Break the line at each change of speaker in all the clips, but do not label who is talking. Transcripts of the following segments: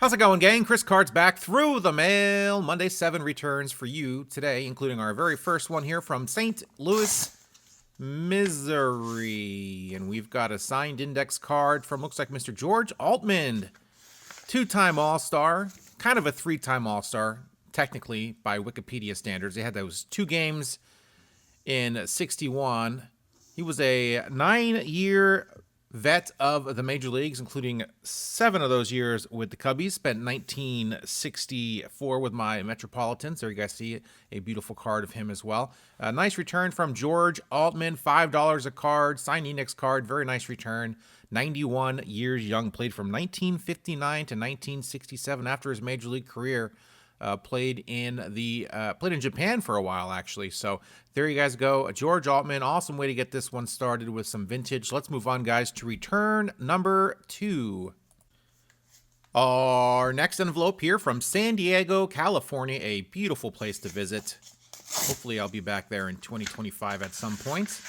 How's it going, gang? Chris Card's back through the mail. Monday 7 returns for you today, including our very first one here from St. Louis, Missouri. And we've got a signed index card from, looks like Mr. George Altman. Two-time All-Star, kind of a three-time All-Star, technically, by Wikipedia standards. They had those 2 games in 61. He was a 9-year vet of the major leagues, including 7 of those years with the Cubbies. Spent 1964 with my Metropolitans. There you guys see a beautiful card of him as well. A nice return from George Altman, $5 a card, signed index card, very nice return. 91 years young, played from 1959 to 1967 after his major league career. Played in Japan for a while, actually. So there you guys go. George Altman, awesome way to get this one started with some vintage. Let's move on, guys, to return number 2. Our next envelope here from San Diego, California, a beautiful place to visit. Hopefully I'll be back there in 2025 at some point.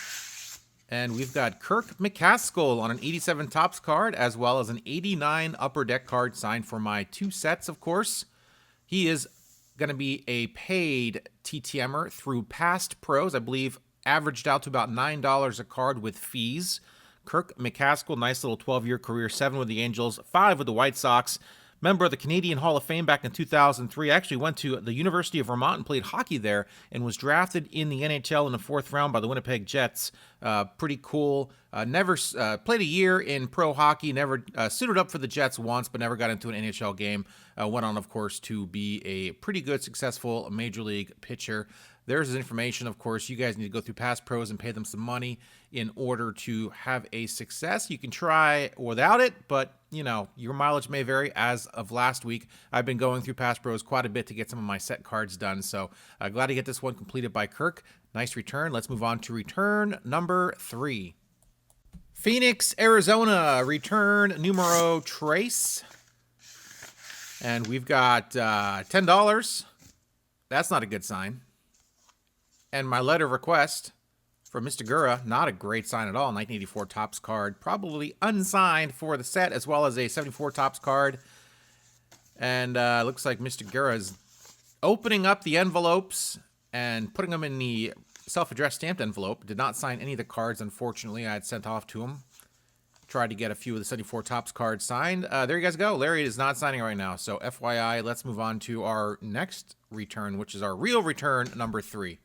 And we've got Kirk McCaskill on an 87 Topps card, as well as an 89 Upper Deck card signed for my 2 sets, of course. He is going to be a paid TTMer through past pros. I believe averaged out to about $9 a card with fees. Kirk McCaskill, nice little 12-year career, 7 with the Angels, 5 with the White Sox. Member of the Canadian Hall of Fame back in 2003. Actually went to the University of Vermont and played hockey there and was drafted in the NHL in the 4th round by the Winnipeg Jets. Pretty cool. Never played a year in pro hockey. Never suited up for the Jets once, but never got into an NHL game. Went on, of course, to be a pretty good, successful Major League pitcher. There's his information. Of course, you guys need to go through past pros and pay them some money in order to have a success. You can try without it, but, you know, your mileage may vary. As of last week, I've been going through past pros quite a bit to get some of my set cards done. So glad to get this one completed by Kirk. Nice return. Let's move on to return number 3. Phoenix, Arizona, return numero trace. And we've got $10. That's not a good sign. And my letter of request from Mr. Gura, not a great sign at all. 1984 Topps card, probably unsigned for the set, as well as a 74 Topps card. And looks like Mr. Gura is opening up the envelopes and putting them in the self-addressed stamped envelope. Did not sign any of the cards, unfortunately. I had sent off to him. Tried to get a few of the 74 Topps cards signed. There you guys go. Larry is not signing right now. So FYI, let's move on to our next return, which is our real return number 3.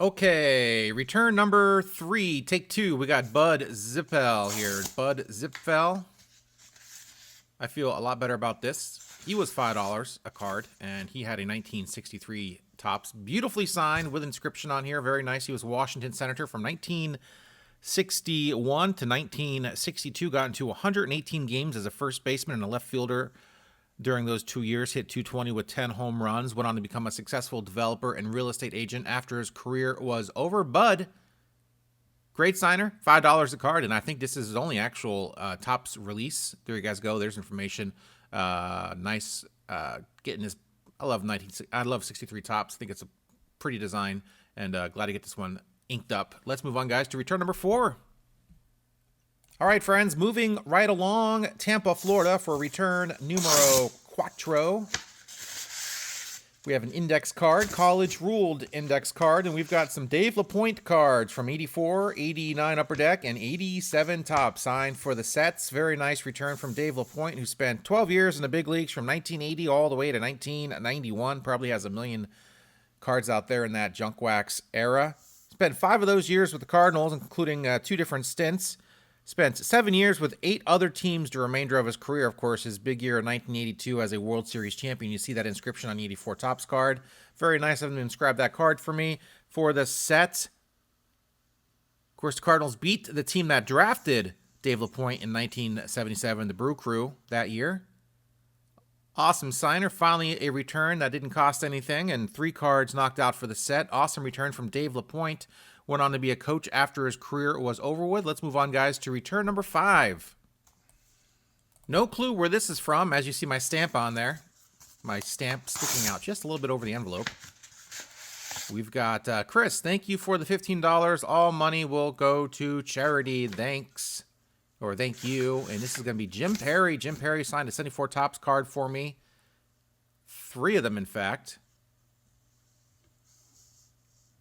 Okay, return number 3, take 2. We got Bud Zippel here. Bud Zippel. I feel a lot better about this. He was $5 a card, and he had a 1963 Topps. Beautifully signed with inscription on here. Very nice. He was a Washington Senator from 1961 to 1962. Got into 118 games as a first baseman and a left fielder. During those 2 years, hit .220 with 10 home runs, went on to become a successful developer and real estate agent after his career was over. Bud, great signer, $5 a card, and I think this is his only actual Topps release. There you guys go. There's information. Nice getting his. I love 63 Topps. I think it's a pretty design, and glad to get this one inked up. Let's move on, guys, to return number 4. All right, friends, moving right along, Tampa, Florida for return numero 4. We have an index card, college-ruled index card, and we've got some Dave LaPointe cards from 84, 89 Upper Deck, and 87 Topps signed for the sets. Very nice return from Dave LaPointe, who spent 12 years in the big leagues from 1980 all the way to 1991. Probably has a million cards out there in that junk wax era. Spent 5 of those years with the Cardinals, including 2 different stints. Spent 7 years with 8 other teams the remainder of his career. Of course, his big year in 1982 as a World Series champion. You see that inscription on the 84 Topps card. Very nice of him to inscribe that card for me. For the set, of course, the Cardinals beat the team that drafted Dave LaPointe in 1977, the Brew Crew, that year. Awesome signer. Finally, a return that didn't cost anything, and 3 cards knocked out for the set. Awesome return from Dave LaPointe. Went on to be a coach after his career was over with. Let's move on, guys, to return number 5. No clue where this is from, as you see my stamp on there. My stamp sticking out just a little bit over the envelope. We've got Chris, thank you for the $15. All money will go to charity. Thanks. or thank you. And this is going to be Jim Perry. Jim Perry signed a 74 Topps card for me. 3 of them, in fact.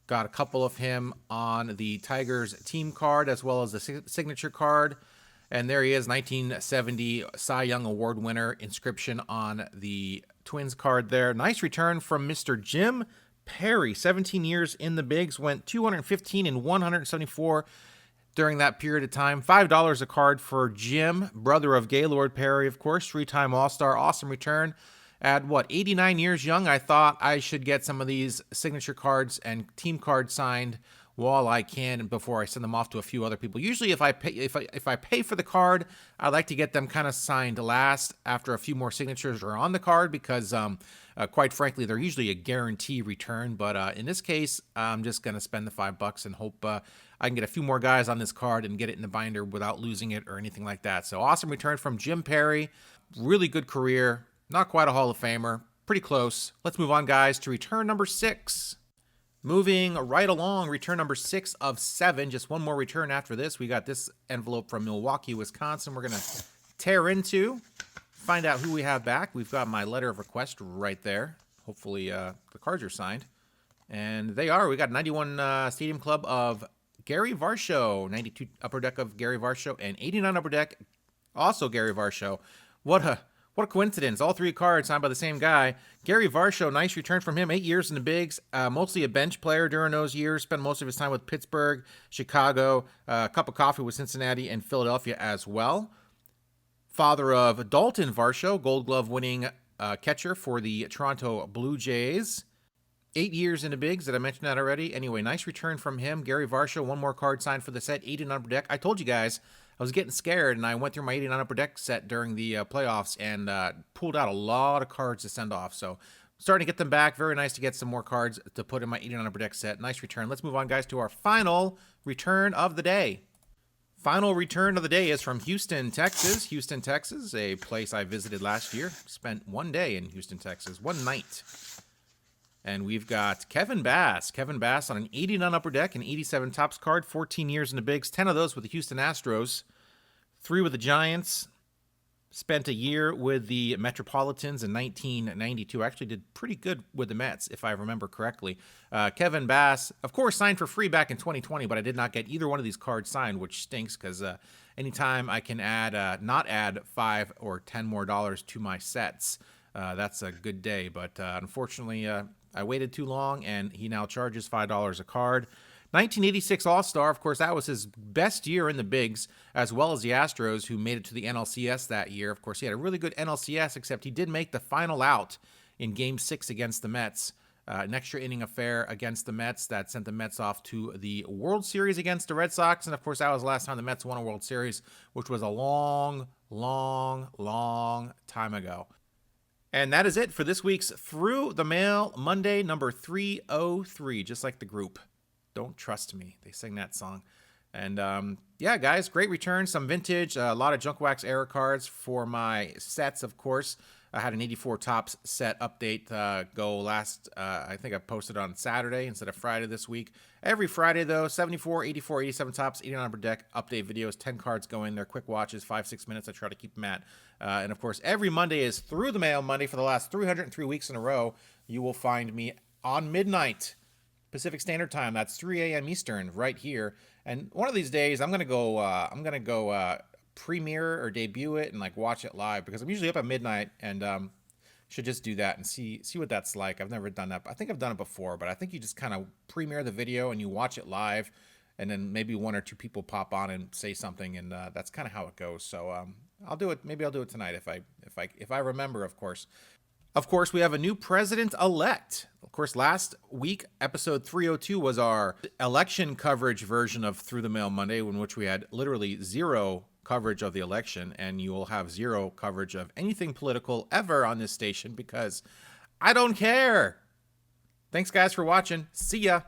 Got a couple of him on the Tigers team card as well as the signature card. And there he is, 1970 Cy Young Award winner. Inscription on the Twins card there. Nice return from Mr. Jim Perry. 17 years in the bigs. Went 215 and 174 during that period of time. $5 a card for Jim, brother of Gaylord Perry, of course. 3-time All-Star. Awesome return. At, 89 years young, I thought I should get some of these signature cards and team cards signed while I can before I send them off to a few other people. Usually if I pay for the card, I like to get them kind of signed last after a few more signatures are on the card because quite frankly, they're usually a guarantee return. But in this case, I'm just going to spend the $5 and hope I can get a few more guys on this card and get it in the binder without losing it or anything like that. So awesome return from Jim Perry. Really good career. Not quite a Hall of Famer. Pretty close. Let's move on, guys, to return number 6. Moving right along, return number 6 of 7. Just one more return after this. We got this envelope from Milwaukee, Wisconsin. We're going to tear into, find out who we have back. We've got my letter of request right there. Hopefully the cards are signed. And they are. We got 91 Stadium Club of Gary Varsho, 92 Upper Deck of Gary Varsho, and 89 Upper Deck, also Gary Varsho. What a coincidence. All 3 cards signed by the same guy. Gary Varsho, nice return from him. 8 years in the bigs. Mostly a bench player during those years. Spent most of his time with Pittsburgh, Chicago, a cup of coffee with Cincinnati and Philadelphia as well. Father of Dalton Varsho, Gold Glove winning catcher for the Toronto Blue Jays. 8 years in the bigs. Did I mention that already? Anyway, nice return from him. Gary Varsho, one more card signed for the set. 89 Upper Deck. I told you guys, I was getting scared, and I went through my 89 Upper Deck set during the playoffs and pulled out a lot of cards to send off. So starting to get them back. Very nice to get some more cards to put in my 89 Upper Deck set. Nice return. Let's move on, guys, to our final return of the day. Final return of the day is from Houston, Texas. Houston, Texas, a place I visited last year. Spent one day in Houston, Texas. One night. And we've got Kevin Bass. Kevin Bass on an 89 Upper Deck, an 87 Topps card, 14 years in the bigs, 10 of those with the Houston Astros, 3 with the Giants. Spent a year with the Metropolitans in 1992. Actually did pretty good with the Mets, if I remember correctly. Kevin Bass, of course, signed for free back in 2020, but I did not get either one of these cards signed, which stinks because anytime I can not add $5 or $10 more to my sets, that's a good day. But unfortunately, I waited too long, and he now charges $5 a card. 1986 All-Star, of course, that was his best year in the bigs, as well as the Astros, who made it to the NLCS that year. Of course, he had a really good NLCS, except he did make the final out in Game 6 against the Mets. An extra inning affair against the Mets that sent the Mets off to the World Series against the Red Sox. And, of course, that was the last time the Mets won a World Series, which was a long, long, long time ago. And that is it for this week's Through the Mail Monday, number 303, just like the group. Don't Trust Me. They sing that song. And yeah, guys, great return. Some vintage, a lot of junk wax error cards for my sets, of course. I had an 84 Topps set update go last, I think I posted on Saturday instead of Friday this week. Every Friday, though, 74, 84, 87 Topps, 89 Upper Deck update videos, 10 cards going. They're quick watches, 5-6 minutes. I try to keep them at. And, of course, every Monday is Through the Mail Monday for the last 303 weeks in a row. You will find me on midnight Pacific Standard Time. That's 3 a.m. Eastern right here. And one of these days, I'm gonna go premiere or debut it and like watch it live because I'm usually up at midnight and should just do that and see what that's like. I've never done that. I think I've done it before, but I think you just kind of premiere the video and you watch it live, and then maybe 1 or 2 people pop on and say something, and that's kind of how it goes. So I'll do it. Maybe I'll do it tonight if I remember, of course. Of course, we have a new president-elect. Of course, last week, episode 302 was our election coverage version of Through the Mail Monday, in which we had literally 0 coverage of the election, and you will have 0 coverage of anything political ever on this station because I don't care. Thanks, guys, for watching. See ya.